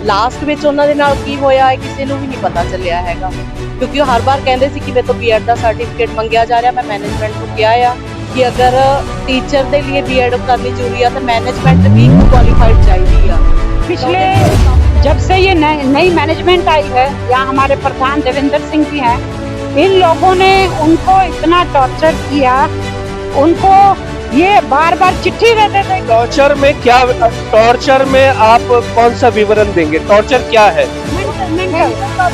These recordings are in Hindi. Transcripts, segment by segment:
ਲਾਸਟ ਵਿੱਚ ਉਹਨਾਂ ਦੇ ਨਾਲ ਕੀ ਹੋਇਆ ਹੈ ਕਿਸੇ ਨੂੰ ਵੀ ਨਹੀਂ ਪਤਾ ਚੱਲਿਆ ਹੈਗਾ, ਕਿਉਂਕਿ ਉਹ ਹਰ ਵਾਰ ਕਹਿੰਦੇ ਸੀ ਕਿ ਮੇਰੇ ਤੋਂ ਬੀਐਡ ਦਾ ਸਰਟੀਫਿਕੇਟ ਮੰਗਿਆ ਜਾ ਰਿਹਾ। ਮੈਂ ਮੈਨੇਜਮੈਂਟ ਨੂੰ ਕਿਹਾ ਆ ਕਿ ਅਗਰ ਟੀਚਰ ਦੇ ਲਈ ਬੀਐਡ ਕਰਨੀ ਜ਼ਰੂਰੀ ਆ ਤਾਂ ਮੈਨੇਜਮੈਂਟ ਵੀ ਕੁਆਲੀਫਾइड चाहिए ਆ। पिछले जब से ये नई मैनेजमेंट आई है, यहाँ हमारे प्रधान देवेंद्र सिंह जी हैं, इन लोगों ने उनको इतना टॉर्चर किया, उनको ये बार बार चिट्ठी देते थे। टॉर्चर में क्या, टॉर्चर में आप कौन सा विवरण देंगे? टॉर्चर क्या है?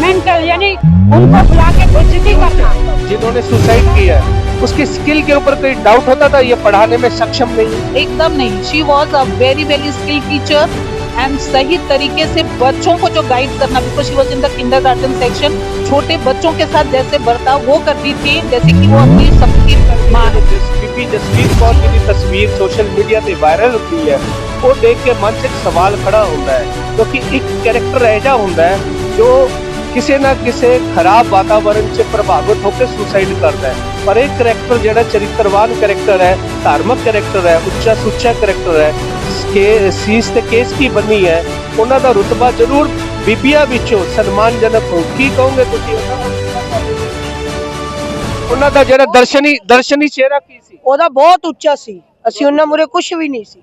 मेंटल यानी उनको बुला के बेइज्जती करना। जिन्होंने सुसाइड किया है उसकी स्किल के ऊपर कोई डाउट होता था ये पढ़ाने में सक्षम नहीं है? एकदम नहीं। She was a very very skilled teacher and सही तरीके से बच्चों को जो गाइड करना, because she was in the kindergarten section, छोटे बच्चों के साथ जैसे बर्ताव वो करती थी जैसे कि वो अपनी सबकी माँ। बीबी जसवीर कौर जी की तस्वीर सोशल मीडिया पे वायरल होती है, वो देख के मन से सवाल खड़ा होता है, क्योंकि एक कैरेक्टर ऐसा होता है जो किसी ना किसी खराब वातावरण से प्रभावित होकर सुसाइड करता है। पर एक करैक्टर जो चरित्रवान करैक्टर है, धार्मिक करैक्टर है, उच्चा सुच्चा करैक्टर है, सीस ते केस की बनी है, उन्हों का रुतबा जरूर बीबिया विचों सन्मानजनक हो। की कहोगे तुसीं उन्हों का जो दर्शनी चेहरा की सी? ਉਹਦਾ ਬਹੁਤ ਉੱਚਾ ਸੀ, ਅਸੀਂ ਉਹਨਾਂ ਮੂਰੇ ਕੁਝ ਵੀ ਨਹੀਂ ਸੀ।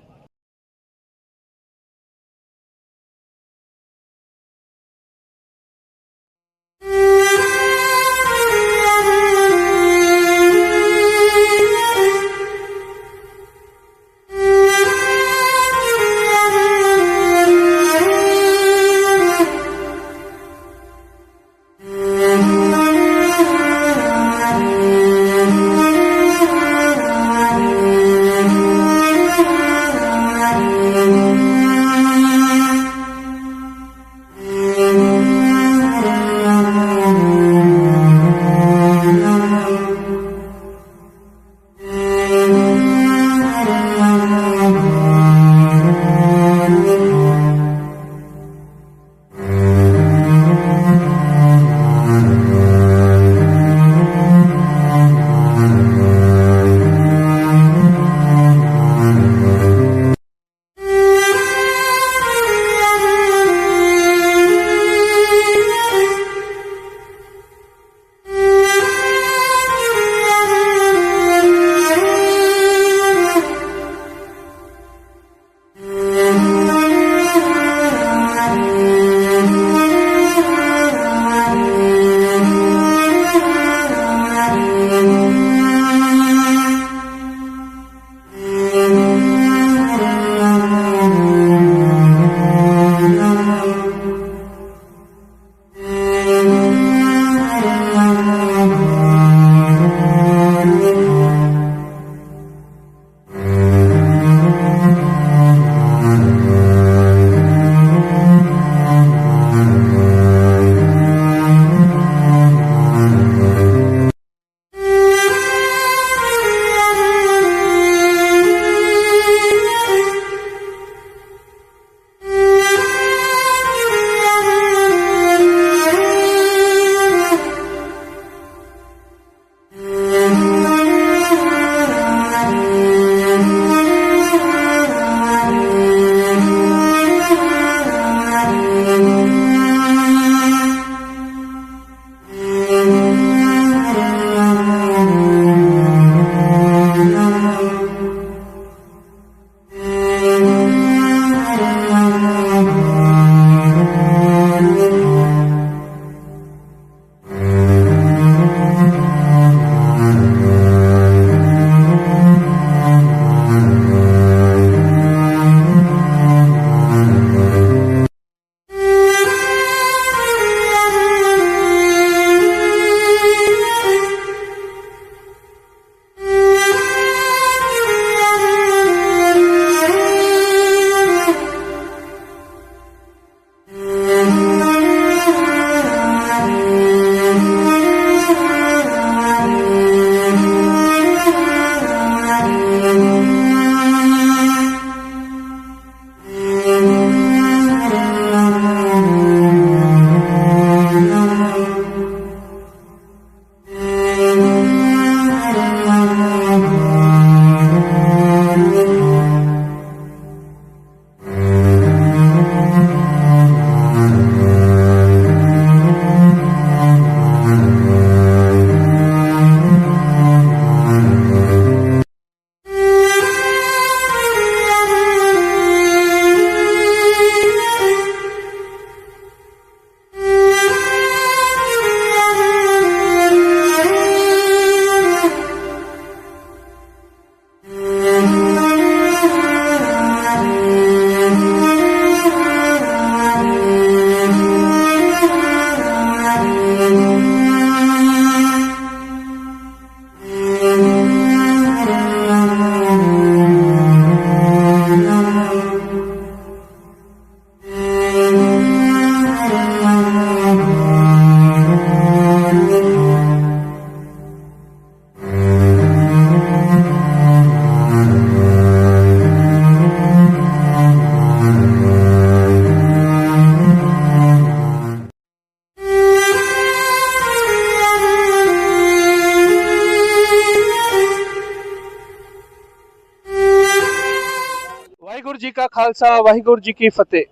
खालसा वाहिगुरु जी की फतेह।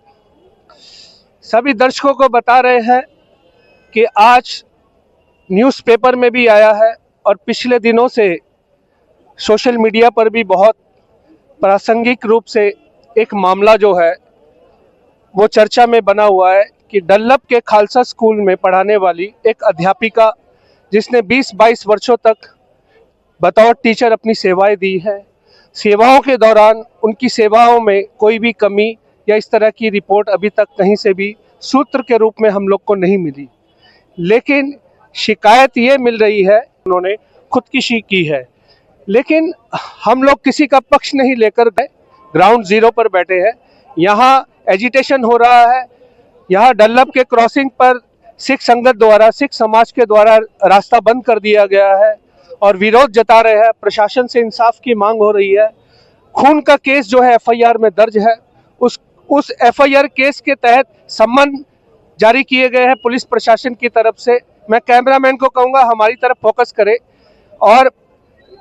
सभी दर्शकों को बता रहे हैं कि आज न्यूज़पेपर में भी आया है और पिछले दिनों से सोशल मीडिया पर भी बहुत प्रासंगिक रूप से एक मामला जो है वो चर्चा में बना हुआ है कि डल्लब के खालसा स्कूल में पढ़ाने वाली एक अध्यापिका जिसने 20-22 वर्षों तक बतौर टीचर अपनी सेवाएं दी है, सेवाओं के दौरान उनकी सेवाओं में कोई भी कमी या इस तरह की रिपोर्ट अभी तक कहीं से भी सूत्र के रूप में हम लोग को नहीं मिली। लेकिन शिकायत ये मिल रही है उन्होंने खुदकुशी की है। लेकिन हम लोग किसी का पक्ष नहीं लेकर गए, ग्राउंड जीरो पर बैठे हैं। यहाँ एजिटेशन हो रहा है, यहाँ डल्लब के क्रॉसिंग पर सिख संगत द्वारा, सिख समाज के द्वारा रास्ता बंद कर दिया गया है और विरोध जता रहे हैं। प्रशासन से इंसाफ की मांग हो रही है। खून का केस जो है एफआईआर में दर्ज है, उस एफआईआर केस के तहत सम्मन जारी किए गए हैं पुलिस प्रशासन की तरफ से। मैं कैमरामैन को कहूँगा हमारी तरफ फोकस करे और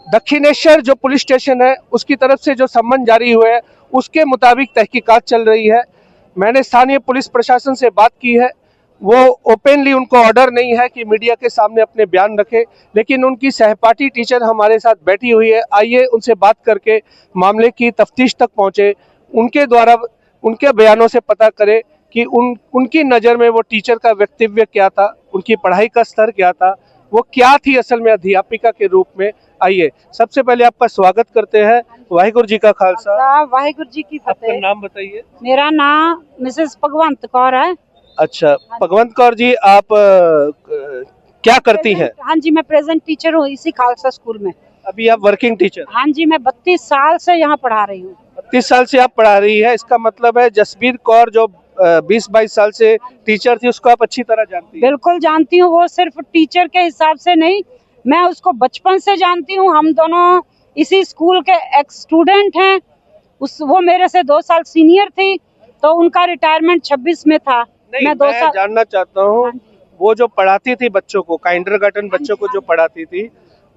दक्षिणेश्वर जो पुलिस स्टेशन है उसकी तरफ से जो सम्मन जारी हुए हैं उसके मुताबिक तहकीकात चल रही है। मैंने स्थानीय पुलिस प्रशासन से बात की है, वो ओपनली उनको ऑर्डर नहीं है कि मीडिया के सामने अपने बयान रखे, लेकिन उनकी सहपाठी टीचर हमारे साथ बैठी हुई है। आइए उनसे बात करके मामले की तफ्तीश तक पहुंचे, उनके द्वारा उनके बयानों से पता करें कि उनकी नज़र में वो टीचर का व्यक्तित्व क्या था, उनकी पढ़ाई का स्तर क्या था, वो क्या थी असल में अध्यापिका के रूप में। आइए सबसे पहले आपका स्वागत करते हैं। वाहिगुरु जी का खालसा, वाहिगुरु जी की आपका फतेह। नाम बताइए। मेरा नाम मिसेस भगवंत कौर है। अच्छा, भगवंत कौर जी, आप क्या करती हैं? हाँ जी, मैं प्रेजेंट टीचर हूँ इसी खालसा स्कूल में। अभी आप वर्किंग टीचर? हाँ जी, मैं 32 साल से यहाँ पढ़ा रही हूँ। 32 साल से आप पढ़ा रही है, इसका मतलब है जसबीर कौर जो 20-22 साल से टीचर थी उसको आप अच्छी तरह जानती हैं? बिल्कुल जानती हूँ। वो सिर्फ टीचर के हिसाब से नहीं, मैं उसको बचपन से जानती हूँ। हम दोनों इसी स्कूल के एक्स स्टूडेंट हैं। वो मेरे से 2 साल सीनियर थी, तो उनका रिटायरमेंट 26 में था। मैं 2 साल जानना चाहता हूँ, वो जो पढ़ाती थी बच्चों को, काइंडरगार्टन बच्चों को जो पढ़ाती थी,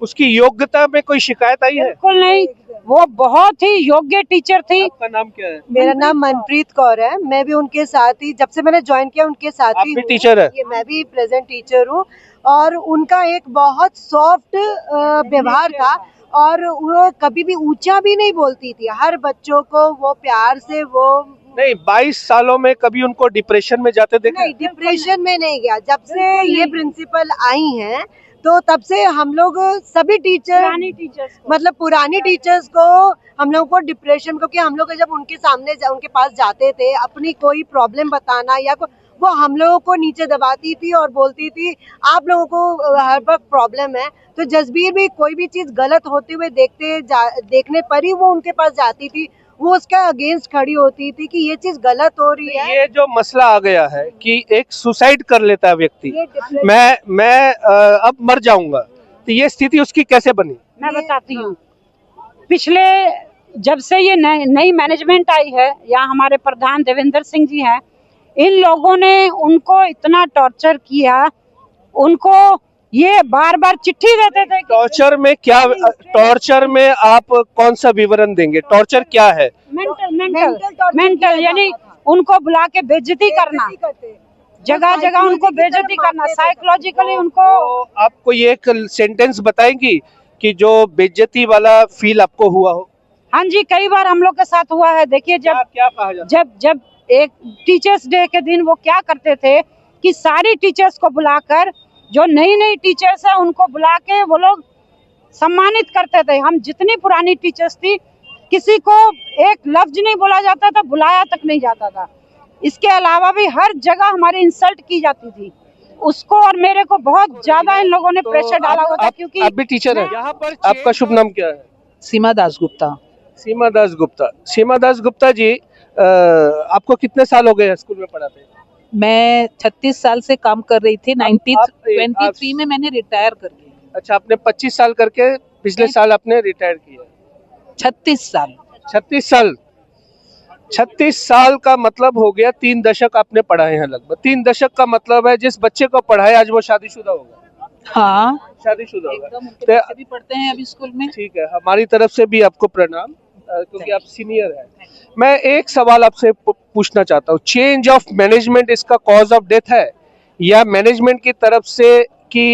उसकी योग्यता में कोई शिकायत आई है? बिल्कुल नहीं, वो बहुत ही योग्य टीचर थी। आपका नाम क्या है? मेरा नाम मनप्रीत कौर है। मैं भी उनके साथ ही, जब से मैंने ज्वाइन किया उनके साथ आप ही भी हूँ। टीचर है? ये मैं भी प्रेजेंट टीचर हूँ और उनका एक बहुत सॉफ्ट व्यवहार था और वो कभी भी ऊंचा भी नहीं बोलती थी। हर बच्चों को वो प्यार से वो नहीं, 22 सालों में कभी उनको डिप्रेशन में जाते देखा? नहीं, डिप्रेशन में नहीं गया। जब से ये प्रिंसिपल आई हैं तो तब से हम लोग सभी टीचर्स मतलब पुरानी टीचर्स को हम लोगों को डिप्रेशन, क्योंकि हम लोग जब उनके सामने उनके पास जाते थे अपनी कोई प्रॉब्लम बताना या वो हम लोगों को नीचे दबाती थी और बोलती थी आप लोगों को हर वक्त प्रॉब्लम है। तो जसबीर भी कोई भी चीज गलत होते हुए देखने पर ही वो उनके पास जाती थी, वो उसका अगेंस्ट खड़ी होती थी कि ये चीज गलत हो रही है। ये जो मसला आ गया है कि एक सुसाइड कर लेता है व्यक्ति, मैं अब मर जाऊंगा, तो ये स्थिति उसकी कैसे बनी? मैं बताती हूँ। पिछले जब से ये नई मैनेजमेंट आई है, यहाँ हमारे प्रधान देवेंद्र सिंह जी हैं, इन लोगों ने उनको इतना टॉर्चर किया। उनको ये बार बार चिट्ठी देते थे। टॉर्चर में क्या, टॉर्चर में आप कौन सा विवरण देंगे? टॉर्चर क्या है? मेंटल यानी उनको बुला के बेइज्जती करना, जगह जगह उनको बेइज्जती करना, साइकोलॉजिकली उनको। तो आप कोई एक सेंटेंस बताएंगी कि जो बेइज्जती वाला फील आपको हुआ हो? हाँ जी, कई बार हम लोग के साथ हुआ है। देखिए, क्या कहा जाता? जब एक टीचर्स डे के दिन वो क्या करते थे कि सारी टीचर्स को बुलाकर, जो नई टीचर्स है उनको बुला के वो लोग सम्मानित करते थे। हम जितनी पुरानी टीचर्स थी, किसी को एक लफ्ज नहीं बोला जाता था, बुलाया तक नहीं जाता था। इसके अलावा भी हर जगह हमारी इंसल्ट की जाती थी। उसको और मेरे को बहुत ज्यादा इन लोगों ने प्रेशर डाला हुआ था। क्योंकि आप भी टीचर है यहाँ पर? आपका शुभ नाम क्या है? सीमा दास गुप्ता। सीमा दास गुप्ता। सीमा दास गुप्ता जी, आपको कितने साल हो गए स्कूल में पढ़ाते? मैं 36 साल से काम कर रही थी। 23 में मैंने रिटायर कर लिया। अच्छा, आपने 25 साल करके पिछले साल आपने रिटायर किया? 36 साल। 36 साल का मतलब हो गया 3 दशक आपने पढ़ाए हैं लगभग। 3 दशक का मतलब है जिस बच्चे को पढ़ाए आज वो शादीशुदा होगा। हाँ, शादीशुदा होगा। एकदम। उनके बच्चे भी पढ़ते हैं अभी स्कूल में। ठीक है, हमारी तरफ से भी आपको प्रणाम। क्योंकि आप सीनियर हैं। मैं एक सवाल आपसे पूछना चाहता हूँ, चेंज ऑफ मैनेजमेंट इसका कॉज ऑफ डेथ है या मैनेजमेंट की तरफ से कि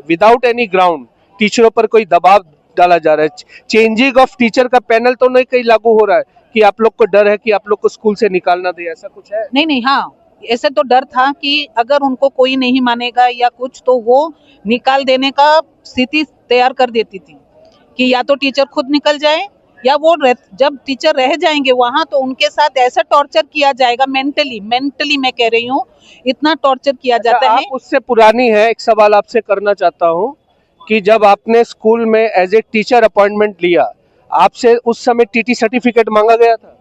विदाउट एनी ग्राउंड टीचरों पर कोई दबाव डाला जा रहा है? चेंजिंग ऑफ टीचर का पैनल तो नहीं कहीं लागू हो रहा है कि आप लोग को डर है कि आप लोग को स्कूल से निकालना दे, ऐसा कुछ है? नहीं, हाँ, ऐसे तो डर था कि अगर उनको कोई नहीं मानेगा या कुछ तो वो निकाल देने का स्थिति तैयार कर देती थी कि या तो टीचर खुद निकल जाए या वो जब टीचर रह जाएंगे वहां तो उनके साथ ऐसा टॉर्चर किया जाएगा, मेंटली मैं कह रही हूँ, इतना टॉर्चर किया जाता है। आप उससे पुरानी है, एक सवाल आपसे करना चाहता हूँ कि जब आपने स्कूल में एज ए टीचर अपॉइंटमेंट लिया, आपसे उस समय टीटी सर्टिफिकेट मांगा गया था?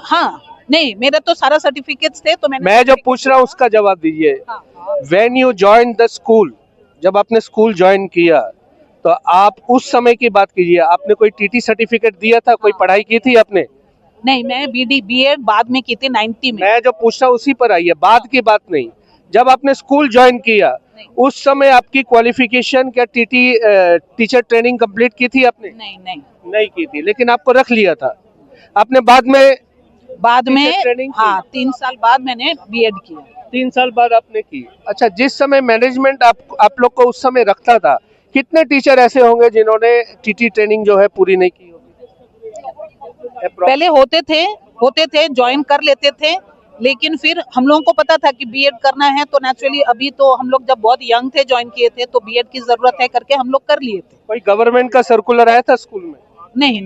हाँ, नहीं, मेरा तो सारा सर्टिफिकेट्स थे तो मैं जो पूछ रहा हूँ उसका जवाब दीजिए। When you join the school, जब आपने स्कूल ज्वाइन किया तो आप उस समय की बात कीजिए, आपने कोई टीटी सर्टिफिकेट दिया था? कोई पढ़ाई की थी आपने? नहीं, मैं बीएड बाद में की थी 90 में। मैं जो पूछ रहा हूँ उसी पर आइए, बाद की बात नहीं। जब आपने स्कूल ज्वाइन किया उस समय आपकी क्वालिफिकेशन क्या टीचर ट्रेनिंग कंप्लीट की थी आपने? नहीं की थी, लेकिन आपको रख लिया था। आपने बाद में ट्रेनिंग, हाँ, 3 साल बाद मैंने बीएड किया। 3 साल बाद आपने की। अच्छा, जिस समय मैनेजमेंट आप लोग को उस समय रखता था, कितने टीचर ऐसे होंगे जिन्होंने टीटी ट्रेनिंग जो है पूरी नहीं की होगी? पहले होते थे ज्वाइन कर लेते थे, लेकिन फिर हम लोगों को पता था कि बीएड करना है तो नेचुरली अभी तो हम लोग जब बहुत यंग थे ज्वाइन किए थे तो बीएड की जरूरत है करके हम लोग कर लिए थे। कोई गवर्नमेंट का सर्कुलर आया था स्कूल में? नहीं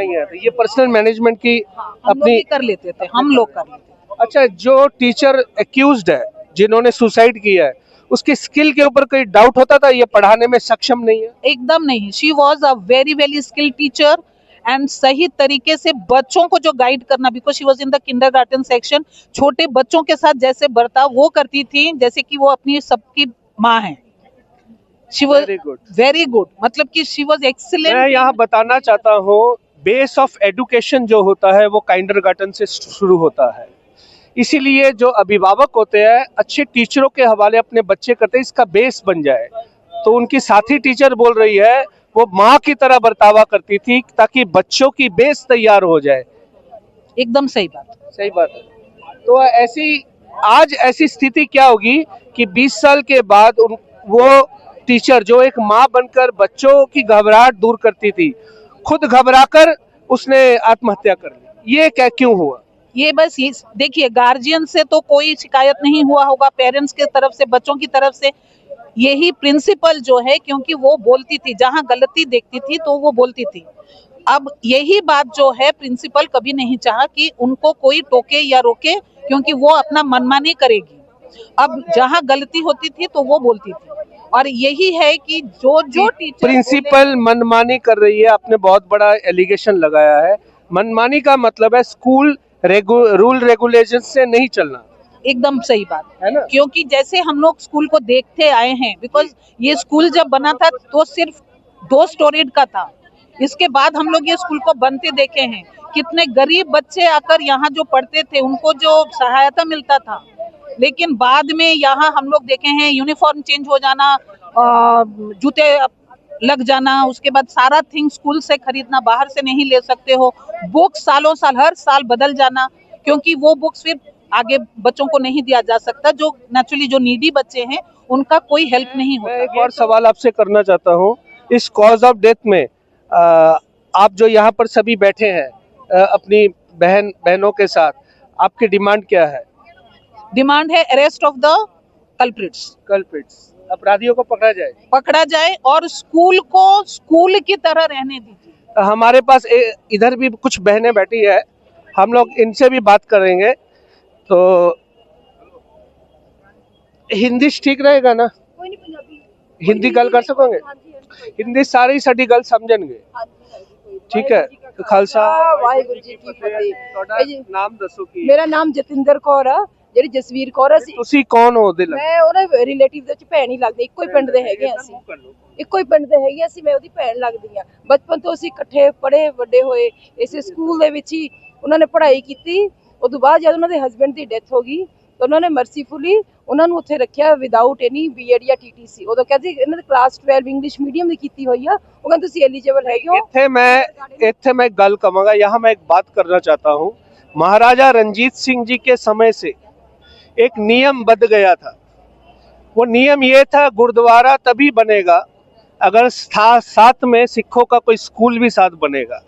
है। ये पर्सनल मैनेजमेंट की अपनी कर लेते थे, हम लोग कर लेते थे। अच्छा, जो टीचर एक्यूज्ड है जिन्होंने सुसाइड किया है, उसकी स्किल के ऊपर कोई डाउट होता था ये पढ़ाने में सक्षम नहीं है? एकदम नहीं, she was a very skilled teacher and सही तरीके से बच्चों को जो गाइड करना, because she was in the kindergarten section, छोटे बच्चों के साथ जैसे बर्ताव वो करती थी जैसे कि वो अपनी सबकी माँ है। शी वॉज वेरी गुड, मतलब कि शी वॉज एक्सीलेंट। मैं यहाँ बताना चाहता हूँ, बेस ऑफ एडुकेशन जो होता है वो किंडरगार्टन से शुरू होता है, इसीलिए जो अभिभावक होते हैं अच्छे टीचरों के हवाले अपने बच्चे करते हैं, इसका बेस बन जाए। तो उनकी साथी टीचर बोल रही है वो माँ की तरह बर्तावा करती थी ताकि बच्चों की बेस तैयार हो जाए। एकदम सही बात है। तो आज ऐसी स्थिति क्या होगी कि 20 साल के बाद वो टीचर जो एक माँ बनकर बच्चों की घबराहट दूर करती थी, खुद घबराकर उसने आत्महत्या कर ली। ये क्या क्यों हुआ? ये बस ये देखिए, गार्जियन से तो कोई शिकायत नहीं हुआ होगा, पेरेंट्स के तरफ से, बच्चों की तरफ से, यही प्रिंसिपल जो है, क्योंकि वो बोलती थी जहां गलती देखती थी तो वो बोलती थी। अब यही बात जो है प्रिंसिपल कभी नहीं चाहा कि उनको कोई टोके या रोके, क्योंकि वो अपना मनमानी करेगी। अब जहां गलती होती थी तो वो बोलती थी, और यही है कि जो टीचर प्रिंसिपल मनमानी कर रही है, आपने बहुत बड़ा एलिगेशन लगाया है। मनमानी का मतलब है स्कूल रूल रेगुलेशन से नहीं चलना। एकदम सही बात है ना, क्योंकि जैसे हम लोग स्कूल को देखते आए हैं, बिकॉज ये स्कूल जब बना था तो सिर्फ 2 स्टोरीड का था, इसके बाद हम लोग ये स्कूल को बनते देखे हैं। कितने गरीब बच्चे आकर यहाँ जो पढ़ते थे उनको जो सहायता मिलता था, लेकिन बाद में यहाँ हम लोग देखे हैं यूनिफॉर्म चेंज हो जाना, जूते लग जाना, उसके बाद सारा थिंग स्कूल से खरीदना, बाहर से नहीं ले सकते हो, बुक्स सालों साल हर साल बदल जाना, क्योंकि वो बुक्स फिर आगे बच्चों को नहीं दिया जा सकता। जो नेचुरली जो नीडी बच्चे हैं उनका कोई हेल्प नहीं होता। मैं एक और सवाल आपसे करना चाहता हूँ, इस कॉज ऑफ डेथ में आप जो यहाँ पर सभी बैठे हैं अपनी बहनों के साथ, आपकी डिमांड क्या है? डिमांड है अरेस्ट ऑफ द कल्प्रिट्स, अपराधियों को पकड़ा जाए और स्कूल को स्कूल की तरह रहने दीजिए। हमारे पास इधर भी कुछ बहनें बैठी है, हम लोग इनसे भी बात करेंगे। तो हिंदी ठीक रहेगा ना? हिंदी गल कर सकोगे? हिंदी सारी साडी गल समझणगे, ठीक है? खालसा वाहिगुरू जी की फतेह। नाम दसो की? मेरा नाम जतिंदर कौर आ, ਜਿਹੜੀ ਜਸਵੀਰ ਕੌਰ। ਤੁਸੀਂ ਕੌਣ ਹੋ ਉਹਦੇ? ਮੈਂ ਉਹਦੇ ਰਿਲੇਟਿਵ ਦੇ ਵਿੱਚ ਭੈਣ ਹੀ ਲੱਗਦੀ, ਇੱਕੋ ਹੀ ਪਿੰਡ ਦੇ ਹੈਗੇ ਆ ਅਸੀਂ, ਇੱਕੋ ਹੀ ਪਿੰਡ ਦੇ ਹੈਗੇ ਅਸੀਂ, ਮੈਂ ਉਹਦੀ ਭੈਣ ਲੱਗਦੀ ਆ। ਬਚਪਨ ਤੋਂ ਅਸੀਂ ਇਕੱਠੇ ਪੜ੍ਹੇ ਵੱਡੇ ਹੋਏ, ਇਸੇ ਸਕੂਲ ਦੇ ਵਿੱਚ ਹੀ ਉਹਨਾਂ ਨੇ ਪੜ੍ਹਾਈ ਕੀਤੀ। ਉਦੋਂ ਬਾਅਦ ਜਦ ਉਹਨਾਂ ਦੇ ਹਸਬੈਂਡ ਦੀ ਡੈਥ ਹੋ ਗਈ ਤਾਂ ਉਹਨਾਂ ਨੇ ਮਰਸੀਫੁਲੀ ਉਹਨਾਂ ਨੂੰ ਉੱਥੇ ਰੱਖਿਆ ਵਿਦਆਊਟ ਐਨੀ ਬੀਐਡ ਜਾਂ ਟੀਟੀਸੀ। ਉਦੋਂ ਕਹਿੰਦੇ ਇਹਨਾਂ ਦੀ ਕਲਾਸ 12 ਇੰਗਲਿਸ਼ ਮੀਡੀਅਮ ਦੀ ਕੀਤੀ ਹੋਈ ਆ, ਉਹ ਕਹਿੰਦੇ ਤੁਸੀਂ एलिजिबल ਹੈਗੇ ਹੋ। ਇੱਥੇ मैं एक गल कहूँगा, यहाँ मैं एक बात करना चाहता हूँ। महाराजा रंजीत सिंह जी के समय से एक नियम बन गया था। वो नियम ये था, गुरुद्वारा तभी बनेगा अगर साथ में सिखों का कोई स्कूल भी साथ बनेगा।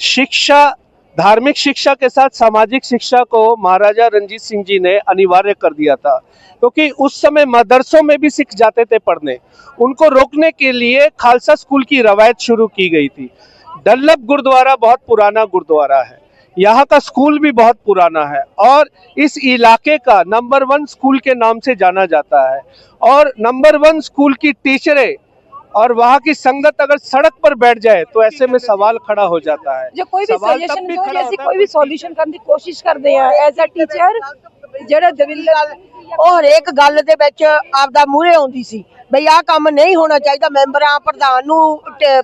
शिक्षा, धार्मिक शिक्षा के साथ सामाजिक शिक्षा को महाराजा रंजीत सिंह जी ने अनिवार्य कर दिया था, क्योंकि उस समय मदरसों में भी सिख जाते थे पढ़ने। उनको रोकने के लिए खालसा स्कूल की रवायत शुरू की गई थी। डल्लब गुरुद्वारा बहुत पुराना गुरुद्वारा है, यहाँ का स्कूल भी बहुत पुराना है और इस इलाके का नंबर 1 स्कूल के नाम से जाना जाता है। और नंबर 1 स्कूल की टीचरें और वहाँ की संगत अगर सड़क पर बैठ जाए तो ऐसे में सवाल खड़ा हो जाता है। जो कोई भी सजेशन दो, जैसे कोई भी सॉल्यूशन करने की कोशिश करते हैं एज अ टीचर, ਜਿਹੜੇ ਦਵਿੰਦਰ ਉਹ ਹਰੇਕ ਗੱਲ ਦੇ ਵਿੱਚ ਆਪਦਾ ਮੂਹਰੇ ਆਉਂਦੀ ਸੀ ਬਈ ਆਹ ਕੰਮ ਨਹੀਂ ਹੋਣਾ ਚਾਹੀਦਾ। ਮੈਂਬਰਾਂ, ਪ੍ਰਧਾਨ ਨੂੰ,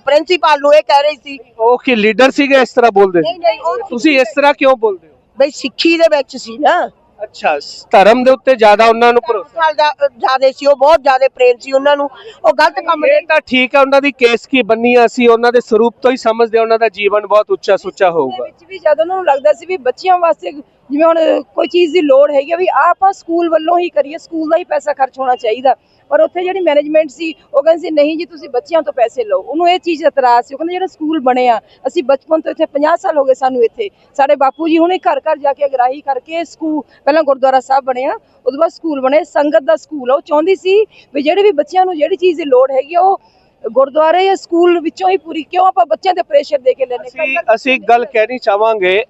ਪ੍ਰਿੰਸੀਪਲ ਨੂੰ ਇਹ ਕਹਿ ਰਹੀ ਸੀ। ਉਹ ਕੀ ਲੀਡਰ ਸੀਗੇ ਇਸ ਤਰ੍ਹਾਂ ਬੋਲਦੇ ਸੀ? ਨਹੀਂ, ਉਹ ਤੁਸੀਂ ਇਸ ਤਰ੍ਹਾਂ ਕਿਉਂ ਬੋਲਦੇ ਹੋ? ਬਈ ਸਿੱਖੀ ਦੇ ਵਿੱਚ ਸੀ ਨਾ, ਅੱਛਾ, ਧਰਮ ਦੇ ਉੱਤੇ ਜ਼ਿਆਦਾ ਉਹਨਾਂ ਨੂੰ ਭਰੋਸਾ ਜਿਆਦਾ ਸੀ, ਉਹ ਬਹੁਤ ਜ਼ਿਆਦਾ ਪ੍ਰੇਮ ਸੀ ਉਹਨਾਂ ਨੂੰ। ਉਹ ਗਲਤ ਕੰਮ ਇਹ ਤਾਂ ਠੀਕ ਹੈ, ਉਹਨਾਂ ਦੀ ਕੇਸ ਕੀ ਬੰਨੀ ਆ, ਅਸੀਂ ਉਹਨਾਂ ਦੇ ਸਰੂਪ ਤੋਂ ਹੀ ਸਮਝਦੇ, ਉਹਨਾਂ ਦਾ ਜੀਵਨ ਬਹੁਤ ਉੱਚਾ ਸੁੱਚਾ ਹੋਊਗਾ। ਵਿੱਚ ਵੀ ਜਦ ਉਹਨਾਂ ਨੂੰ ਲੱਗਦਾ ਸੀ ਵੀ ਬੱਚਿਆਂ ਵਾਸਤੇ ਜਿਵੇਂ ਹੁਣ ਕੋਈ ਚੀਜ਼ ਦੀ ਲੋੜ ਹੈਗੀ ਆ ਵੀ ਆਪਾਂ ਸਕੂਲ ਵੱਲੋਂ ਹੀ ਕਰੀਏ, ਸਕੂਲ ਦਾ ਹੀ ਪੈਸਾ ਖਰਚ ਹੋਣਾ ਚਾਹੀਦਾ, ਪਰ ਉੱਥੇ ਜਿਹੜੀ ਮੈਨੇਜਮੈਂਟ ਸੀ ਉਹ ਕਹਿੰਦੀ ਸੀ ਨਹੀਂ ਜੀ ਤੁਸੀਂ ਬੱਚਿਆਂ ਤੋਂ ਪੈਸੇ ਲਓ। ਉਹਨੂੰ ਇਹ ਚੀਜ਼ ਇਤਰਾਜ਼ ਸੀ। ਉਹ ਕਹਿੰਦੇ ਜਿਹੜਾ ਸਕੂਲ ਬਣਿਆ, ਅਸੀਂ ਬਚਪਨ ਤੋਂ ਇੱਥੇ 50 ਸਾਲ ਹੋ ਗਏ ਸਾਨੂੰ ਇੱਥੇ, ਸਾਡੇ ਬਾਪੂ ਜੀ ਹੁਣੇ ਘਰ ਘਰ ਜਾ ਕੇ ਅਗਰਾਹੀ ਕਰਕੇ ਸਕੂਲ, ਪਹਿਲਾਂ ਗੁਰਦੁਆਰਾ ਸਾਹਿਬ ਬਣਿਆ, ਉਹਦੇ ਬਾਅਦ ਸਕੂਲ ਬਣੇ, ਸੰਗਤ ਦਾ ਸਕੂਲ ਆ। ਉਹ ਚਾਹੁੰਦੀ ਸੀ ਵੀ ਜਿਹੜੇ ਵੀ ਬੱਚਿਆਂ ਨੂੰ ਜਿਹੜੀ ਚੀਜ਼ ਦੀ ਲੋੜ ਹੈਗੀ ਉਹ ਗੁਰਦੁਆਰੇ ਜਾਂ ਸਕੂਲ ਵਿੱਚੋਂ ਹੀ ਪੂਰੀ, ਕਿਉਂ ਆਪਾਂ ਬੱਚਿਆਂ ਦੇ ਪ੍ਰੈਸ਼ਰ ਦੇ ਕੇ ਲੈਣੇ। ਅਸੀਂ ਗੱਲ ਕਹਿਣੀ ਚਾਹਾਂਗੇ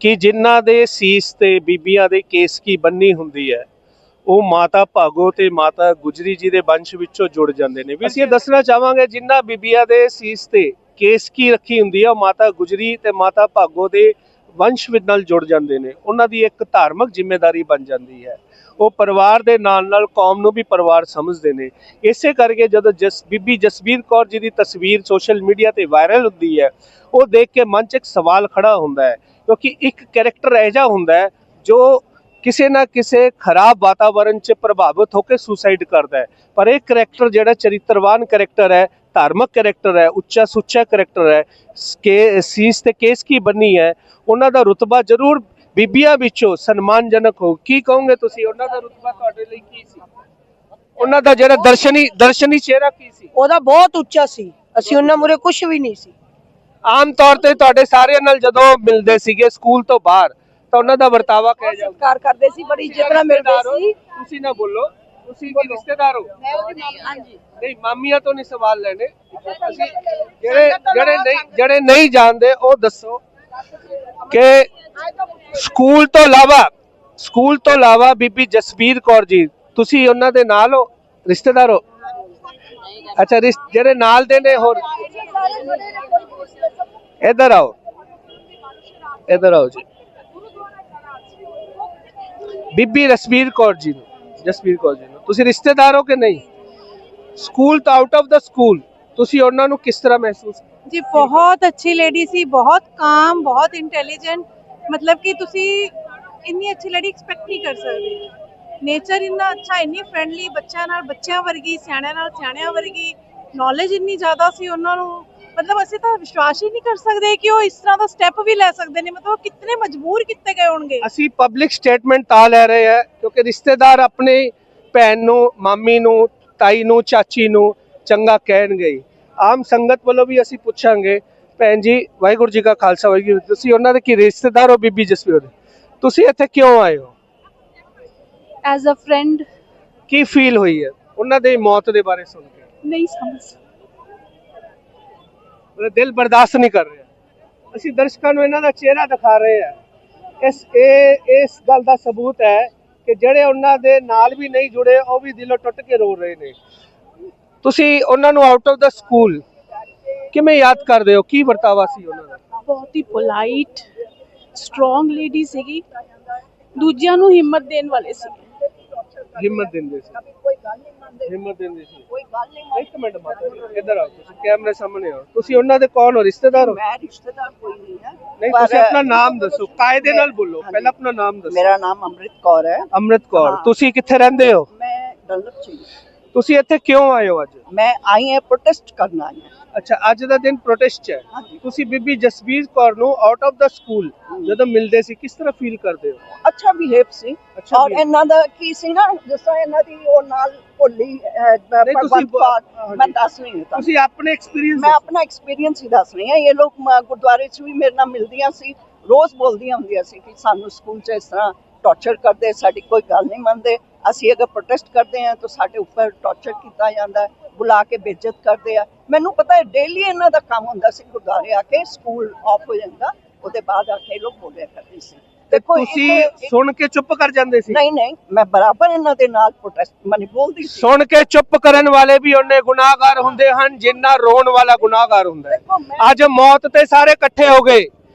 ਕਿ ਜਿਨ੍ਹਾਂ ਦੇ ਸੀਸ ਤੇ ਬੀਬੀਆਂ ਦੇ ਕੇਸ ਕੀ ਬੰਨੀ ਹੁੰਦੀ ਹੈ ਉਹ ਮਾਤਾ ਭਾਗੋ ਤੇ ਮਾਤਾ ਗੁਜਰੀ ਜੀ ਦੇ ਵੰਸ਼ ਵਿੱਚੋਂ ਜੁੜ ਜਾਂਦੇ ਨੇ। ਵੀ ਅਸੀਂ ਇਹ ਦੱਸਣਾ ਚਾਹਾਂਗੇ ਜਿਨ੍ਹਾਂ ਬੀਬੀਆਂ ਦੇ ਸੀਸ ਤੇ ਕੇਸ ਕੀ ਰੱਖੀ ਹੁੰਦੀ ਹੈ ਉਹ ਮਾਤਾ ਗੁਜਰੀ ਤੇ ਮਾਤਾ ਭਾਗੋ ਦੇ ਵੰਸ਼ ਵਿੱਚ ਨਾਲ ਜੁੜ ਜਾਂਦੇ ਨੇ। ਉਹਨਾਂ ਦੀ ਇੱਕ ਧਾਰਮਿਕ ਜ਼ਿੰਮੇਵਾਰੀ ਬਣ ਜਾਂਦੀ ਹੈ। ਉਹ ਪਰਿਵਾਰ ਦੇ ਨਾਲ ਨਾਲ ਕੌਮ ਨੂੰ ਵੀ ਪਰਿਵਾਰ ਸਮਝਦੇ ਨੇ। ਇਸੇ ਕਰਕੇ ਜਦੋਂ ਬੀਬੀ ਜਸਬੀਰ ਕੌਰ ਜੀ ਦੀ ਤਸਵੀਰ ਸੋਸ਼ਲ ਮੀਡੀਆ ਤੇ ਵਾਇਰਲ ਹੁੰਦੀ ਹੈ, ਉਹ ਦੇਖ ਕੇ ਮਨ 'ਚ ਇੱਕ ਸਵਾਲ ਖੜਾ ਹੁੰਦਾ ਹੈ, ਕਿਉਂਕਿ ਇੱਕ ਕੈਰੈਕਟਰ ਇਹੋ ਹੁੰਦਾ ਹੈ ਜੋ ਕਿਸੇ ਨਾ ਕਿਸੇ ਖਰਾਬ ਵਾਤਾਵਰਣ 'ਚ ਪ੍ਰਭਾਵਿਤ ਹੋ ਕੇ ਸੁਸਾਈਡ ਕਰਦਾ ਹੈ। ਪਰ ਇਹ ਕਰੈਕਟਰ ਜਿਹੜਾ ਚਰਿੱਤਰਵਾਨ ਕਰੈਕਟਰ ਹੈ, ਧਾਰਮਿਕ ਕਰੈਕਟਰ ਹੈ, ਉੱਚਾ ਸੁੱਚਾ ਕਰੈਕਟਰ ਹੈ, ਸੀਸ ਤੇ ਕੇਸ ਕੀ ਬੰਨੀ ਹੈ, ਉਹਨਾਂ ਦਾ ਰੁਤਬਾ ਜ਼ਰੂਰ ਬੀਬੀਆਂ ਵਿੱਚੋਂ ਸਨਮਾਨਜਨਕ ਹੋ। ਕੀ ਕਹੋਗੇ ਤੁਸੀਂ, ਉਹਨਾਂ ਦਾ ਰੁਤਬਾ ਤੁਹਾਡੇ ਲਈ ਕੀ ਸੀ? ਉਹਨਾਂ ਦਾ ਜਿਹੜਾ ਦਰਸ਼ਨੀ ਚਿਹਰਾ ਕੀ ਸੀ? ਉਹਦਾ ਬਹੁਤ ਉੱਚਾ ਸੀ, ਅਸੀਂ ਉਹਨਾਂ ਮੂਹਰੇ ਕੁਝ ਵੀ ਨਹੀਂ ਸੀ। ਆਮ ਤੌਰ ਤੇ ਤੁਹਾਡੇ ਸਾਰਿਆਂ ਨਾਲ ਜਦੋਂ ਮਿਲਦੇ ਸੀਗੇ ਸਕੂਲ ਤੋਂ ਬਾਹਰ ਤਾਂ ਉਹਨਾਂ ਦਾ ਵਰਤਾਵਾ ਕਿਹਾ ਜਾਂਦਾ? ਸਤਿਕਾਰ ਕਰਦੇ ਸੀ, ਬੜੀ ਇੱਜ਼ਤ ਨਾਲ ਮਿਲਦੇ ਸੀ। ਤੁਸੀਂ ਨਾ ਬੋਲੋ, ਤੁਸੀਂ ਕੀ ਰਿਸ਼ਤੇਦਾਰ ਹੋ? ਹਾਂਜੀ, ਨਹੀਂ, ਮਾਮੀਆਂ ਤੋਂ ਨਹੀਂ ਸਵਾਲ ਲੈਣੇ। ਅਸੀਂ ਜਿਹੜੇ ਨਹੀਂ ਜਾਣਦੇ ਉਹ ਦੱਸੋ ਕਿ ਸਕੂਲ ਤੋਂ ਇਲਾਵਾ ਬੀਬੀ ਜਸਬੀਰ ਕੌਰ ਜੀ, ਤੁਸੀਂ ਉਹਨਾਂ ਦੇ ਨਾਲ ਹੋ, ਰਿਸ਼ਤੇਦਾਰ ਹੋ? ਅੱਛਾ, ਜਿਹੜੇ ਨਾਲ ਦੇ ਨੇ ਹੋਰ? ਇੱਧਰ ਆਓ ਜੀ। ਬੀਬੀ ਜਸਬੀਰ ਕੌਰ ਜੀ ਨੂੰ ਤੁਸੀਂ ਰਿਸ਼ਤੇਦਾਰ ਹੋ ਕਿ ਨਹੀਂ? ਸਕੂਲ ਤੋਂ ਆਊਟ ਆਫ ਦਾ ਸਕੂਲ ਤੁਸੀਂ ਉਹਨਾਂ ਨੂੰ ਕਿਸ ਤਰ੍ਹਾਂ ਮਹਿਸੂਸ ਕੀਤਾ? ਜੀ ਬਹੁਤ ਅੱਛੀ ਲੇਡੀ ਸੀ, ਬਹੁਤ ਕਾਮ, ਬਹੁਤ ਇੰਟੈਲੀਜੈਂਟ, ਮਤਲਬ ਕਿ ਤੁਸੀਂ ਇੰਨੀ ਅੱਛੀ ਲੇਡੀ ਐਕਸਪੈਕਟ ਨਹੀਂ ਕਰ ਸਕਦੇ। ਨੇਚਰ ਇੰਨਾ ਅੱਛਾ, ਇੰਨੀ ਫਰੈਂਡਲੀ, ਬੱਚਿਆਂ ਨਾਲ ਬੱਚਿਆਂ ਵਰਗੀ, ਸਿਆਣਿਆਂ ਨਾਲ ਸਿਆਣਿਆਂ ਵਰਗੀ, ਨੌਲੇਜ ਇੰਨੀ ਜ਼ਿਆਦਾ ਸੀ ਉਹਨਾਂ ਨੂੰ। ਮਤਲਬ ਅਸੀਂ ਤਾਂ ਵਿਸ਼ਵਾਸ ਹੀ ਨਹੀਂ ਕਰ ਸਕਦੇ ਕਿ ਉਹ ਇਸ ਤਰ੍ਹਾਂ ਦਾ ਸਟੈਪ ਵੀ ਲੈ ਸਕਦੇ ਨੇ। ਮਤਲਬ ਕਿੰਨੇ ਮਜਬੂਰ ਕੀਤੇ ਗਏ ਹੋਣਗੇ। ਅਸੀਂ ਪਬਲਿਕ ਸਟੇਟਮੈਂਟ ਤਾਂ ਲੈ ਰਹੇ ਹਾਂ ਕਿਉਂਕਿ ਰਿਸ਼ਤੇਦਾਰ ਆਪਣੇ ਭੈਣ ਨੂੰ, ਮਾਮੀ ਨੂੰ, ਤਾਈ ਨੂੰ, ਚਾਚੀ ਨੂੰ ਚੰਗਾ ਕਹਿਣਗੇ। ਆਮ ਸੰਗਤ ਵੱਲੋਂ ਵੀ ਅਸੀਂ ਪੁੱਛਾਂਗੇ, ਭੈਣ ਜੀ ਵਾਹਿਗੁਰੂ ਜੀ ਕਾ ਖਾਲਸਾ ਵਾਹਿਗੁਰੂ, ਤੁਸੀਂ ਉਹਨਾਂ ਦੇ ਕੀ ਰਿਸ਼ਤੇਦਾਰ ਹੋ? ਬੀਬੀ ਜਸਬੀਰ, ਤੁਸੀਂ ਇੱਥੇ ਕਿਉਂ ਆਏ ਹੋ? As a friend. ਕੀ ਫੀਲ ਹੋਈ ਹੈ ਉਹਨਾਂ ਦੀ ਮੌਤ ਦੇ ਬਾਰੇ ਸੁਣ ਕੇ? ਨਹੀਂ ਸਮਝ, ਦਿਲ ਬਰਦਾਸ਼ਤ ਨਹੀਂ ਕਰ ਰਿਹਾ। ਅਸੀਂ ਦਰਸ਼ਕਾਂ ਨੂੰ ਇਹਨਾਂ ਦਾ ਚਿਹਰਾ ਦਿਖਾ ਰਹੇ ਹਾਂ। ਇਸ ਗੱਲ ਦਾ ਸਬੂਤ ਹੈ ਕਿ ਜਿਹੜੇ ਉਹਨਾਂ ਦੇ ਨਾਲ ਵੀ ਨਹੀਂ ਜੁੜੇ ਉਹ ਵੀ ਦਿਲੋਂ ਟੁੱਟ ਕੇ ਰੋ ਰਹੇ ਨੇ। ਤੁਸੀਂ ਉਹਨਾਂ ਨੂੰ ਆਊਟ ਆਫ ਦਾ ਸਕੂਲ ਕਿਵੇਂ ਯਾਦ ਕਰਦੇ ਹੋ? ਕੀ ਵਰਤਾਵਾ ਸੀ ਉਹਨਾਂ ਦਾ? ਬਹੁਤ ਹੀ ਪੋਲਾਈਟ, ਸਟਰੋਂਗ ਲੇਡੀ ਸੀਗੀ, ਦੂਜਿਆਂ ਨੂੰ ਹਿੰਮਤ ਦੇਣ ਵਾਲੇ ਸੀ। ਹਿੰਮਤ ਦਿੰਦੇ ਸੀ। ਇੱਕ ਮਿੰਟ ਮਾਤਾ ਜੀ, ਇੱਧਰ ਆਓ, ਤੁਸੀਂ ਕੈਮਰੇ ਸਾਹਮਣੇ ਆਓ। ਤੁਸੀਂ ਉਹਨਾਂ ਦੇ ਕੌਣ ਹੋ? ਰਿਸ਼ਤੇਦਾਰ ਹੋ? ਮੈਂ ਰਿਸ਼ਤੇਦਾਰ ਕੋਈ ਨਹੀਂ ਹੈ। ਨਹੀਂ ਪਰ- ਤੁਸੀਂ ਆਪਣਾ ਨਾਮ ਦੱਸੋ, ਕਾਇਦੇ ਨਾਲ ਬੋਲੋ, ਪਹਿਲਾਂ ਆਪਣਾ ਨਾਮ ਦੱਸੋ। ਮੇਰਾ ਨਾਮ ਅੰਮ੍ਰਿਤ ਕੌਰ ਹੈ। ਅੰਮ੍ਰਿਤ ਕੌਰ, ਹਾਂ। ਤੁਸੀਂ ਕਿੱਥੇ ਰਹਿੰਦੇ ਹੋ? ਮੈਂ ਡਲਪ ਚ ਹੀ। ਤੁਸੀਂ ਇੱਥੇ ਕਿਉਂ ਆਏ ਹੋ ਅੱਜ? ਮੈਂ ਆਈ ਹਾਂ ਪ੍ਰੋਟੈਸਟ ਕਰਨ ਆਈ ਹਾਂ। ਅੱਛਾ, ਅੱਜ ਦਾ ਦਿਨ ਪ੍ਰੋਟੈਸਟ ਹੈ। ਹਾਂਜੀ। ਤੁਸੀਂ ਬੀਬੀ ਜਸਬੀਰ ਕੌਰ ਨੂੰ ਆਊਟ ਆਫ ਦਾ ਸਕੂਲ ਜਦੋਂ ਮਿਲਦੇ ਸੀ ਕਿਸ ਤਰ੍ਹਾਂ ਫੀਲ ਕਰਦੇ ਹੋ? ਅੱਛਾ ਬਿਹੇਵ ਸੀ। ਅੱਛਾ ਔਰ behave। ਇਹਨਾਂ ਦਾ ਕੀ ਸੀ ਨਾ, ਜਿਸ ਤਰ੍ਹਾਂ ਇਹਨਾਂ ਦੀ ਉਹ ਨਾਲ ਭੋਲੀ ਨਹੀਂ, ਤੁਸੀਂ ਮੈਂ ਦੱਸ ਰਹੀ ਹਾਂ ਤੁਹਾਨੂੰ। ਤੁਸੀਂ ਆਪਣੇ ਐਕਸਪੀਰੀਅੰਸ ਮੈਂ ਆਪਣਾ ਐਕਸਪੀਰੀਅੰਸ ਹੀ ਦੱਸ ਰਹੀ ਹਾਂ। ਇਹ ਲੋਕ ਗੁਰਦੁਆਰੇ 'ਚ ਵੀ ਮੇਰੇ ਨਾਲ ਮਿਲਦੀਆਂ ਸੀ, ਰੋਜ਼ ਬੋਲਦੀਆਂ ਹੁੰਦੀਆਂ ਸੀ ਕਿ ਸਾਨੂੰ ਸਕੂਲ 'ਚ ਇਸ ਤਰ੍ਹਾਂ ਟੌਰਚਰ ਕਰਦੇ, ਸਾਡੀ ਕੋਈ ਗੱਲ ਨਹੀਂ ਮੰਨਦੇ। ਅਸੀਂ ਅਗਰ ਪ੍ਰੋਟੈਸਟ ਕਰਦੇ ਹਾਂ ਤਾਂ ਸਾਡੇ ਉੱਪਰ ਟੌਰਚਰ ਕੀਤਾ ਜਾਂਦਾ, ਬੁਲਾ ਕੇ ਬੇਇੱਜ਼ਤ ਕਰਦੇ ਆ। ਮੈਨੂੰ ਪਤਾ ਹੈ ਡੇਲੀ ਇਹਨਾਂ ਦਾ ਕੰਮ ਹੁੰਦਾ ਸੀ, ਗੁਰਦੁਆਰੇ ਆ ਕੇ ਸਕੂਲ ਆਫ ਹੋ ਜਾਂਦਾ, ਉਹਦੇ ਬਾਅਦ ਆ ਕੇ ਲੋਕ ਬੋਲਿਆ ਕਰਦੇ ਸੀ। ਦੇਖੋ ਤੁਸੀਂ ਸੁਣ ਕੇ ਚੁੱਪ ਕਰ ਜਾਂਦੇ ਸੀ? ਨਹੀਂ ਨਹੀਂ, ਮੈਂ ਬਰਾਬਰ ਇਹਨਾਂ ਦੇ ਨਾਲ ਪ੍ਰੋਟੈਸਟ ਮਨੀ ਬੋਲਦੀ ਸੀ। ਸੁਣ ਕੇ ਚੁੱਪ ਕਰਨ ਵਾਲੇ ਵੀ ਉਹਨੇ ਗੁਨਾਹਗਾਰ ਹੁੰਦੇ ਹਨ ਜਿੰਨਾ ਰੋਣ ਵਾਲਾ ਗੁਨਾਹਗਾਰ ਹੁੰਦਾ ਹੈ। ਦੇਖੋ ਮੈਂ ਅੱਜ ਮੌਤ ਤੇ ਸਾਰੇ ਇਕੱਠੇ ਹੋ ਗਏ,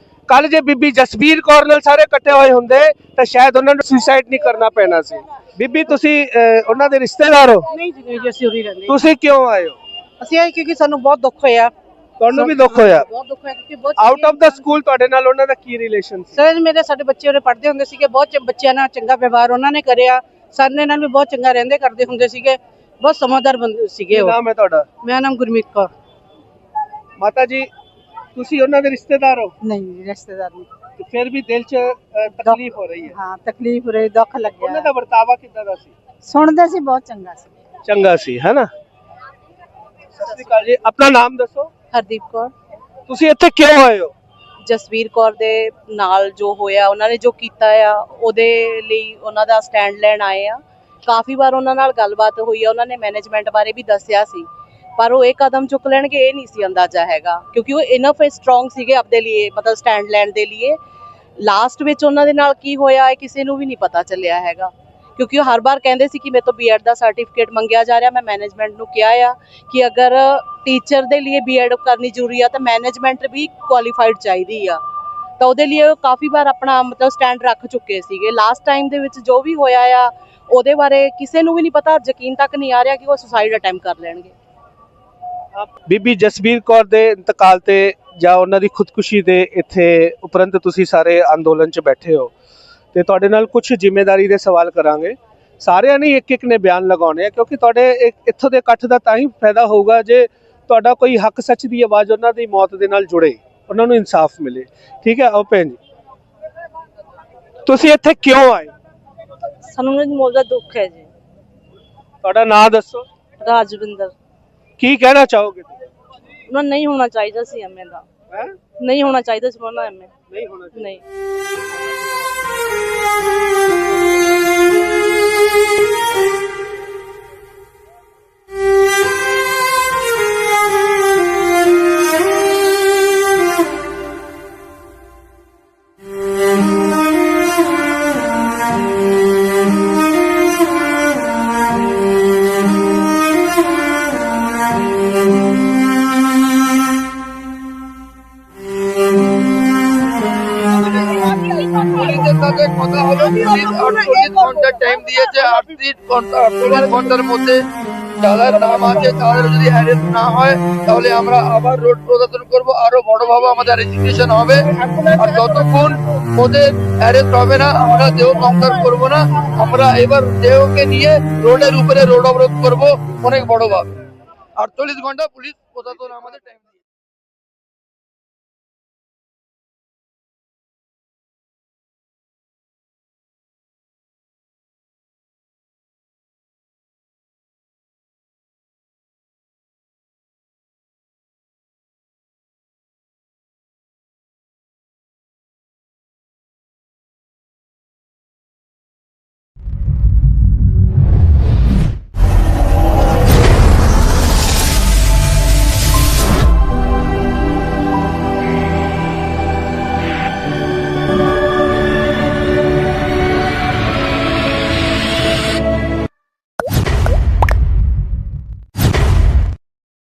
ਕੱਲ ਜੇ ਬੀਬੀ ਜਸਬੀਰ ਕੌਰ ਨਾਲ ਸਾਰੇ ਇਕੱਠੇ ਹੋਏ ਹੁੰਦੇ ਤਾਂ ਸ਼ਾਇਦ ਉਹਨਾਂ ਨੂੰ ਸੁਸਾਈਡ ਨਹੀਂ ਕਰਨਾ ਪੈਣਾ ਸੀ। ਬੀਬੀ ਤੁਸੀਂ ਉਹਨਾਂ ਦੇ ਰਿਸ਼ਤੇਦਾਰ ਹੋ? ਨਹੀਂ ਜੀ, ਨਹੀਂ ਜੀ, ਅਸੀਂ ਉਰੀ ਰਹਿੰਦੇ ਤੁਸੀਂ ਕਿਉਂ ਆਏ ਹੋ? ਅਸੀਂ ਆਏ ਕਿਉਂਕਿ ਸਾਨੂੰ ਬਹੁਤ ਦੁੱਖ ਹੋਇਆ। ਤੁਹਾਨੂੰ ਵੀ ਦੁੱਖ ਹੋਇਆ? ਬਹੁਤ ਦੁੱਖ ਹੋਇਆ ਕਿਉਂਕਿ ਬਹੁਤ ਆਊਟ ਆਫ ਦਾ ਸਕੂਲ ਤੁਹਾਡੇ ਨਾਲ ਉਹਨਾਂ ਦਾ ਕੀ ਰਿਲੇਸ਼ਨ ਸੀ? ਸਰ ਸਾਡੇ ਬੱਚੇ ਉਰੇ ਪੜ੍ਹਦੇ ਹੁੰਦੇ ਸੀਗੇ, ਬਹੁਤ ਬੱਚਿਆਂ ਨਾਲ ਚੰਗਾ ਵਿਵਹਾਰ ਉਹਨਾਂ ਨੇ ਕਰਿਆ। ਸਾਡੇ ਨਾਲ ਵੀ ਬਹੁਤ ਚੰਗਾ ਰਹਿੰਦੇ ਕਰਦੇ ਹੁੰਦੇ ਸੀਗੇ, ਬਹੁਤ ਸਮਝਦਾਰ ਬੰਦੇ ਸੀਗੇ ਕੀ ਉਹ। ਨਾਮ ਹੈ ਤੁਹਾਡਾ? ਮੇਰਾ ਨਾਮ ਗੁਰਮੀਤ ਕੌਰ। ਮਾਤਾ ਜੀ ਤੁਸੀਂ ਉਹਨਾਂ ਦੇ ਰਿਸ਼ਤੇਦਾਰ ਹੋ? ਨਹੀਂ, ਰਿਸ਼ਤੇਦਾਰ ਨਹੀਂ। ਤੇ ਫਿਰ ਵੀ ਦਿਲ 'ਚ ਤਕਲੀਫ ਹੋ ਰਹੀ ਹੈ। ਹਾਂ, ਤਕਲੀਫ ਹੋ ਰਹੀ, ਦੁੱਖ ਉਹਨਾਂ ਲੱਗਿਆ। ਦਾ ਵਰਤਾਵਾ ਕਿੱਦਾਂ ਦਾ ਸੀ? ਸੁਣਦੇ ਸੀ, ਬਹੁਤ ਚੰਗਾ ਸੀ। ਚੰਗਾ ਸੀ, ਹੈ ਨਾ? ਸਤਿ ਸ਼੍ਰੀ ਅਕਾਲ ਜੀ, ਆਪਣਾ ਨਾਮ ਦੱਸੋ। ਹਰਦੀਪ ਕੌਰ। ਤੁਸੀਂ ਇੱਥੇ ਕਿਉਂ ਆਏ ਹੋ? ਜਸਵੀਰ ਕੌਰ ਦੇ ਨਾਲ ਜੋ ਹੋਇਆ, ਉਹਨਾਂ ਨੇ ਜੋ ਕੀਤਾ ਆ, ਉਹਦੇ ਲਈ ਉਹਨਾਂ ਦਾ ਸਟੈਂਡ ਲੈਣ ਆਏ ਆ। ਕਾਫੀ ਵਾਰ ਉਹਨਾਂ ਨਾਲ ਗੱਲਬਾਤ ਹੋਈ ਆ, ਉਹਨਾਂ ਨੇ ਮੈਨੇਜਮੈਂਟ ਬਾਰੇ ਵੀ ਦੱਸਿਆ ਸੀ, ਪਰ ਉਹ ਇਹ ਕਦਮ ਚੁੱਕ ਲੈਣਗੇ ਇਹ ਨਹੀਂ ਸੀ ਅੰਦਾਜ਼ਾ ਹੈਗਾ, ਕਿਉਂਕਿ ਉਹ ਇਨਫ ਸਟਰੋਂਗ ਸੀਗੇ ਆਪਣੇ ਲਈ, ਮਤਲਬ ਸਟੈਂਡ ਲੈਣ ਦੇ ਲਈ। ਲਾਸਟ ਵਿੱਚ ਉਹਨਾਂ ਦੇ ਨਾਲ ਕੀ ਹੋਇਆ ਇਹ ਕਿਸੇ ਨੂੰ ਵੀ ਨਹੀਂ ਪਤਾ ਚੱਲਿਆ ਹੈਗਾ, ਕਿਉਂਕਿ ਉਹ ਹਰ ਵਾਰ ਕਹਿੰਦੇ ਸੀ ਕਿ ਮੇਰੇ ਤੋਂ ਬੀਐਡ ਦਾ ਸਰਟੀਫਿਕੇਟ ਮੰਗਿਆ ਜਾ ਰਿਹਾ। ਮੈਂ ਮੈਨੇਜਮੈਂਟ ਨੂੰ ਕਿਹਾ ਆ ਕਿ ਅਗਰ ਟੀਚਰ ਦੇ ਲਈ ਬੀਐਡ ਕਰਨੀ ਜ਼ਰੂਰੀ ਆ ਤਾਂ ਮੈਨੇਜਮੈਂਟ ਵੀ ਕੁਆਲੀਫਾਈਡ ਚਾਹੀਦੀ ਆ, ਤਾਂ ਉਹਦੇ ਲਈ ਉਹ ਕਾਫੀ ਵਾਰ ਆਪਣਾ ਮਤਲਬ ਸਟੈਂਡ ਰੱਖ ਚੁੱਕੇ ਸੀਗੇ। ਲਾਸਟ ਟਾਈਮ ਦੇ ਵਿੱਚ ਜੋ ਵੀ ਹੋਇਆ ਆ ਉਹਦੇ ਬਾਰੇ ਕਿਸੇ ਨੂੰ ਵੀ ਨਹੀਂ ਪਤਾ, ਯਕੀਨ ਤੱਕ ਨਹੀਂ ਆ ਰਿਹਾ ਕਿ ਉਹ ਸੁਸਾਈਡ ਅਟੈਂਪਟ ਕਰ ਲੈਣਗੇ। ਬੀਬੀ ਜਸਬੀਰ ਕੌਰ ਦੇ ਇੰਤਕਾਲ ਤੇ ਜਾਂ ਉਹਨਾਂ ਦੀ ਖੁਦਕੁਸ਼ੀ ਦੇ ਇੱਥੇ ਉਪਰੰਤ ਤੁਸੀਂ ਸਾਰੇ ਅੰਦੋਲਨ 'ਚ ਬੈਠੇ ਹੋ ਤੇ ਤੁਹਾਡੇ ਨਾਲ ਕੁਝ ਜ਼ਿੰਮੇਵਾਰੀ ਦੇ ਸਵਾਲ ਕਰਾਂਗੇ। ਸਾਰਿਆਂ ਨੇ ਇੱਕ ਇੱਕ ਨੇ ਬਿਆਨ ਲਗਾਉਣੇ ਆ, ਕਿਉਂਕਿ ਤੁਹਾਡੇ ਇੱਥੋਂ ਦੇ ਇਕੱਠ ਦਾ ਤਾਂ ਹੀ ਫਾਇਦਾ ਹੋਊਗਾ ਜੇ ਤੁਹਾਡਾ ਕੋਈ ਹੱਕ ਸੱਚ ਦੀ ਆਵਾਜ਼ ਉਹਨਾਂ ਦੀ ਮੌਤ ਦੇ ਨਾਲ ਜੁੜੇ, ਉਹਨਾਂ ਨੂੰ ਇਨਸਾਫ ਮਿਲੇ। ਠੀਕ ਹੈ, ਆਓ ਭੈਣ ਜੀ, ਤੁਸੀਂ ਇੱਥੇ ਕਿਉਂ ਆਏ? ਸਾਨੂੰ ਮੌਤ ਦਾ ਦੁੱਖ ਹੈ ਜੀ। ਤੁਹਾਡਾ ਨਾਮ ਦੱਸੋ। ਰਾਜਵਿੰਦਰ। ਕੀ ਕਹਿਣਾ ਚਾਹੋਗੇ? ਉਹਨਾਂ ਨਹੀਂ ਹੋਣਾ ਚਾਹੀਦਾ ਸੀ ਐਮਏ ਦਾ, ਹੈ ਨਹੀਂ ਹੋਣਾ ਚਾਹੀਦਾ ਸੀ ਉਹਨਾਂ ਐਮਏ, ਨਹੀਂ ਹੋਣਾ ਚਾਹੀਦਾ। ਨਹੀਂ। কথা হলো পুলিশ 48 ঘন্টার টাইম দিয়েছে। 48 ঘন্টার মধ্যে যাদের নাম আছে তাদের যদি অ্যারেস্ট না হয় তাহলে আমরা আবার রোড প্রদর্শন করব, আরো বড়ভাবে আমাদের রেজিস্ট্রেশন হবে। আর যতক্ষণ ওদের অ্যারেস্ট হবে না আমরা দেহ সংস্কার করব না। আমরা এবার দেহকে নিয়ে রোডের উপরে রোড অবরোধ করব অনেক বড়ভাবে। 48 ঘন্টা পুলিশ প্রশাসন আমাদের টাইম